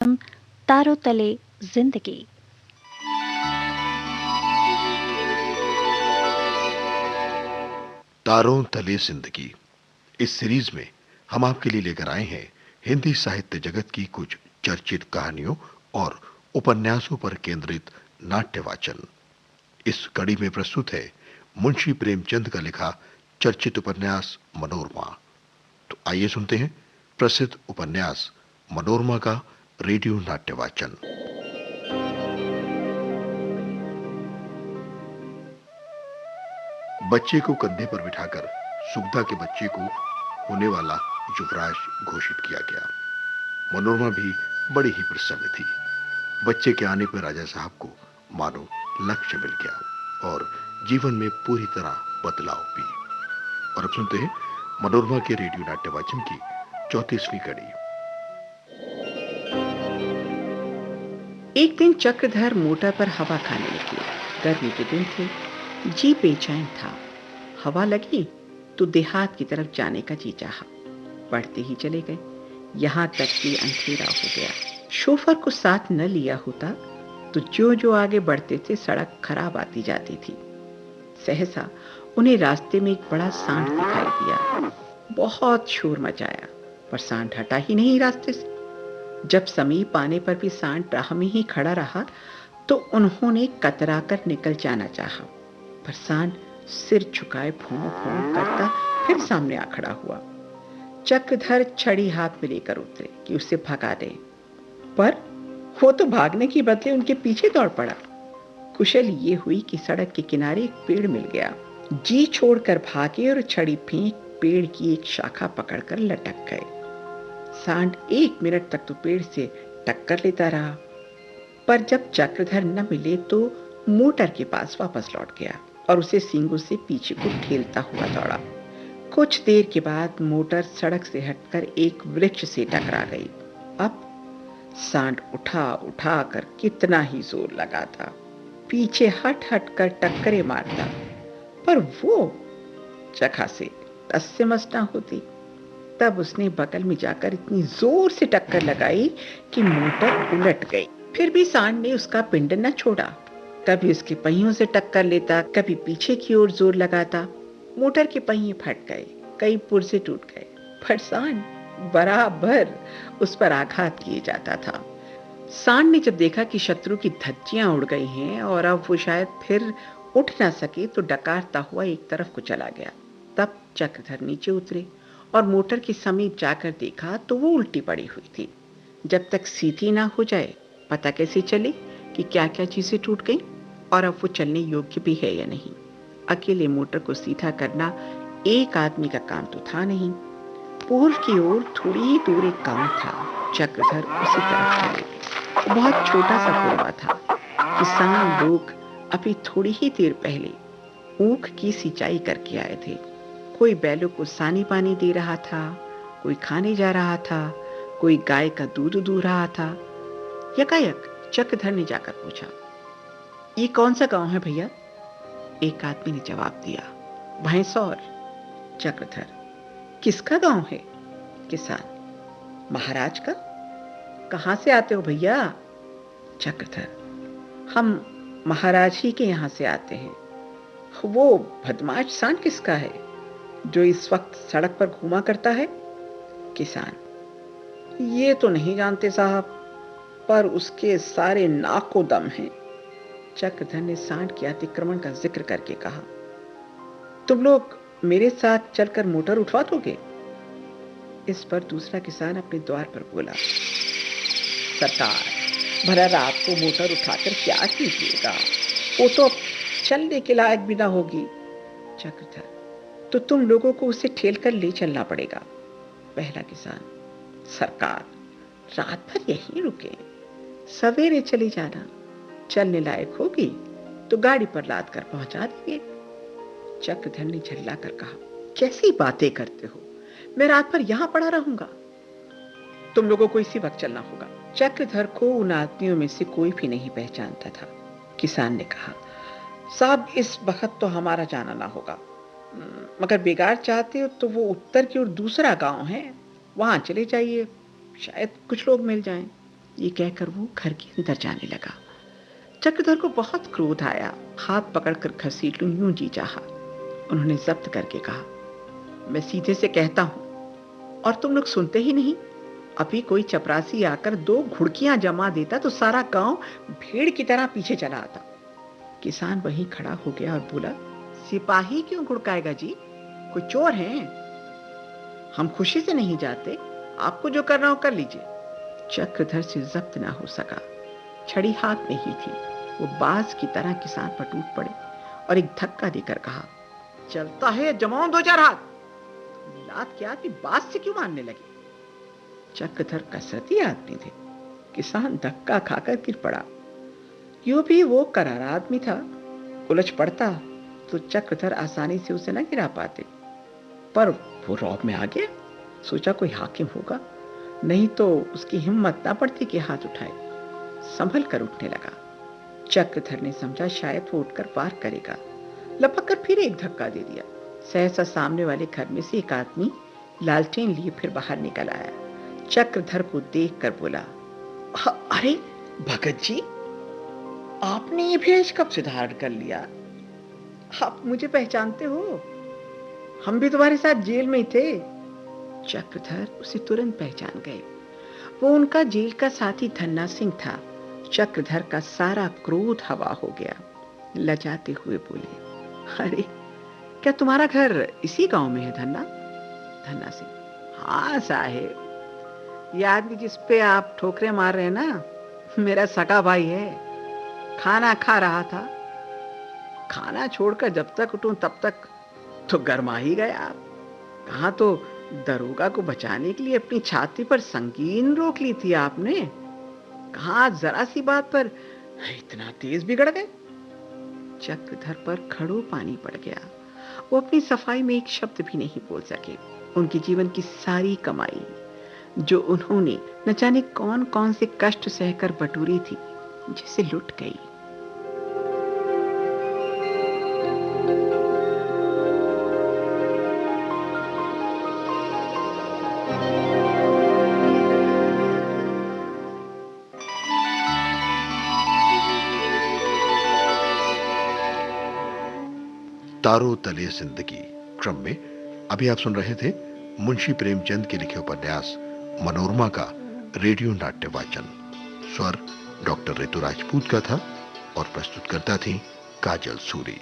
तारों तले जिंदगी। तारों तले जिंदगी। इस सीरीज में हम आपके लिए लेकर आए हैं हिंदी साहित्य जगत की कुछ चर्चित कहानियों और उपन्यासों पर केंद्रित नाट्य वाचन। इस कड़ी में प्रस्तुत है मुंशी प्रेमचंद का लिखा चर्चित उपन्यास मनोरमा। तो आइए सुनते हैं प्रसिद्ध उपन्यास मनोरमा का रेडियो नाट्य वाचन। बच्चे को कंधे पर बिठाकर सुगधा के बच्चे को होने वाला युवराज घोषित किया गया। मनोरमा भी बड़ी ही प्रसन्न थी। बच्चे के आने पर राजा साहब को मानो लक्ष्य मिल गया और जीवन में पूरी तरह बदलाव भी। और अब सुनते हैं मनोरमा के रेडियो नाट्य वाचन की 34वीं कड़ी। एक दिन चक्रधर मोटर पर हवा खाने निकले। गर्मी के दिन थे, जी बेचैन था। हवा लगी तो देहात की तरफ जाने का जी चाहा। बढ़ते ही चले गए, यहां तक कि अंधेरा हो गया। शोफर को साथ न लिया होता तो जो जो आगे बढ़ते थे सड़क खराब आती जाती थी। सहसा उन्हें रास्ते में एक बड़ा सांड दिखाई दिया। बहुत शोर मचाया, पर सांड हटा ही नहीं रास्ते से। जब समीप आने पर भी सांड राह में ही खड़ा रहा तो उन्होंने कतराकर निकल जाना चाहा, पर सांड सिर झुकाए भौं भौं करता फिर सामने आ खड़ा हुआ। चक्रधर छड़ी हाथ में लेकर उतरे कि उसे भगा दे, पर वो तो भागने की बदले उनके पीछे दौड़ पड़ा। कुशल ये हुई कि सड़क के किनारे एक पेड़ मिल गया। जी छोड़कर भागे और छड़ी फेंक पेड़ की एक शाखा पकड़कर लटक गए। सांड 1 मिनट तक तो पेड़ से टक्कर लेता रहा, पर जब चक्रधर न मिले तो मोटर के पास वापस लौट गया और उसे सींगों से पीछे को ठेलता हुआ दौड़ा। कुछ देर के बाद मोटर सड़क से हटकर एक वृक्ष से टकरा गई। अब सांड उठा उठा कर कितना ही जोर लगाता, पीछे हट हट कर टक्करे मारता, पर वो जगह से टस से मस ना होती। तब उसने बगल में जाकर इतनी जोर से टक्कर लगाई कि मोटर उलट गई। फिर भी सांड ने उसका पिंड न छोड़ा। कभी उसके पहियों से टक्कर लेता, कभी पीछे की ओर जोर लगाता। मोटर के पहिए फट गए, कई पुर्जे टूट गए, पर सांड बराबर उस पर आघात किए जाता था। सांड ने जब देखा कि शत्रु की धज्जियां उड़ गई हैं और अब वो शायद फिर उठ ना सके तो डकारता हुआ एक तरफ को चला गया। तब चक्रधर नीचे उतरे और मोटर के समीप जाकर देखा तो वो उल्टी पड़ी हुई थी। जब तक सीधी ना हो जाए पता कैसे चले कि क्या क्या चीजें टूट गई और अब वो चलने योग्य भी है या नहीं। अकेले मोटर को सीधा करना एक आदमी का काम तो था नहीं। पूर्व की ओर थोड़ी ही दूर एक गांव था। चक्रधर उसी तरफ चले। बहुत छोटा सा कुआं था। किसान लोग अभी थोड़ी ही देर पहले ऊख की सिंचाई करके आए थे। कोई बैलों को सानी पानी दे रहा था, कोई खाने जा रहा था, कोई गाय का दूध दूह रहा था। यकायक चक्रधर ने जाकर पूछा, ये कौन सा गांव है भैया? एक आदमी ने जवाब दिया, भैंसौर। चक्रधर, किसका गांव है? किसान, महाराज का। कहां से आते हो भैया? चक्रधर, हम महाराज ही के यहां से आते हैं। वो बदमाश सांड किसका है जो इस वक्त सड़क पर घूमा करता है? किसान, ये तो नहीं जानते साहब, पर उसके सारे नाको दम हैं। चक्रधर ने सांड के अतिक्रमण का जिक्र करके कहा, तुम लोग मेरे साथ चलकर मोटर उठवा दोगे? इस पर दूसरा किसान अपने द्वार पर बोला, सरकार, भला रात को मोटर उठाकर क्या कीजिएगा? वो तो अब चलने के लायक भी ना होगी। चक्रधर, तो तुम लोगों को उसे ठेल कर ले चलना पड़ेगा। पहला किसान, सरकार, रात भर यहीं रुके, सवेरे चली जाना। चलने लायक होगी तो गाड़ी पर लाद कर पहुंचा देंगे। चक्रधर ने झल्ला कर कहा, कैसी बातें करते हो? मैं रात भर यहां पड़ा रहूंगा। तुम लोगों को इसी वक्त चलना होगा। चक्रधर को उन आदमियों में से कोई भी नहीं पहचानता था। किसान ने कहा, साहब, इस वक्त तो हमारा जाना ना होगा, मगर बिगाड़ चाहते हो तो वो उत्तर की ओर दूसरा गांव है, वहां चले जाइए, शायद कुछ लोग मिल जाएं। ये कहकर वो घर के अंदर जाने लगा। चक्रधर को बहुत क्रोध आया, हाथ पकड़कर घसीट लूं यूं जी चाहा। उन्होंने जब्त करके कहा, मैं सीधे से कहता हूं और तुम लोग सुनते ही नहीं। अभी कोई चपरासी आकर 2 घुड़कियां जमा देता तो सारा गांव भीड़ की तरह पीछे चला आता। किसान वहीं खड़ा हो गया और बोला, सिपाही क्यों घुड़काएगा जी, कोई चोर हैं? हम खुशी से नहीं जाते, आपको जो करना हो कर लीजिए। चक्रधर से जब्त ना हो सका, छड़ी हाथ में ही थी। वो बाज की तरह किसान पर टूट पड़े और एक धक्का देकर कहा, चलता है जमाओ 2-4 हाथ। लात क्या थी, बाज से क्यों मारने लगे? चक्रधर कसरती आदमी थे, किसान धक्का खाकर गिर पड़ा। यूं भी वो करारा आदमी था, उलझ पड़ता तो चक्रधर आसानी से उसे न गिरा पाते, पर वो रौब में आ गया। सोचा कोई हाकिम होगा, नहीं तो उसकी हिम्मत ना पड़ती कि हाथ उठाए। संभल कर उठने लगा। चक्रधर ने समझा शायद वो उठकर पार करेगा, लपक कर फिर एक धक्का दे दिया। सहसा सामने वाले घर में से एक आदमी लालटेन लिए फिर बाहर निकल आया। चक्रधर को देखकर बोला, अरे भगत जी, आपने ये भेष कब से धारण कर लिया? आप मुझे पहचानते हो? हम भी तुम्हारे साथ जेल में ही थे। चक्रधर उसे तुरंत पहचान गए। वो उनका जेल का साथी धन्ना सिंह था। चक्रधर का सारा क्रोध हवा हो गया। लजाते हुए बोले, अरे क्या तुम्हारा घर इसी गांव में है धन्ना? धन्ना सिंह, हाँ साहेब, ये आदमी जिस पे आप ठोकरे मार रहे हैं ना, मेरा सगा भाई है। खाना खा रहा था, खाना छोड़कर जब तक उठूं तब तक तो गरमा ही गए आप। कहाँ तो दरोगा को बचाने के लिए अपनी छाती पर संगीन रोक ली थी आपने, कहाँ जरा सी बात पर इतना तेज बिगड़ गए। चक्रधर पर खड़ो पानी पड़ गया। वो अपनी सफाई में एक शब्द भी नहीं बोल सके। उनके जीवन की सारी कमाई जो उन्होंने न जाने कौन कौन से कष्ट सहकर बटोरी थी, जिसे लुट गई। तारों तले जिंदगी क्रम में अभी आप सुन रहे थे मुंशी प्रेमचंद के लिखे उपन्यास मनोरमा का रेडियो नाट्य वाचन। स्वर डॉक्टर ऋतु राजपूत का था और प्रस्तुतकर्ता थी काजल सूरी।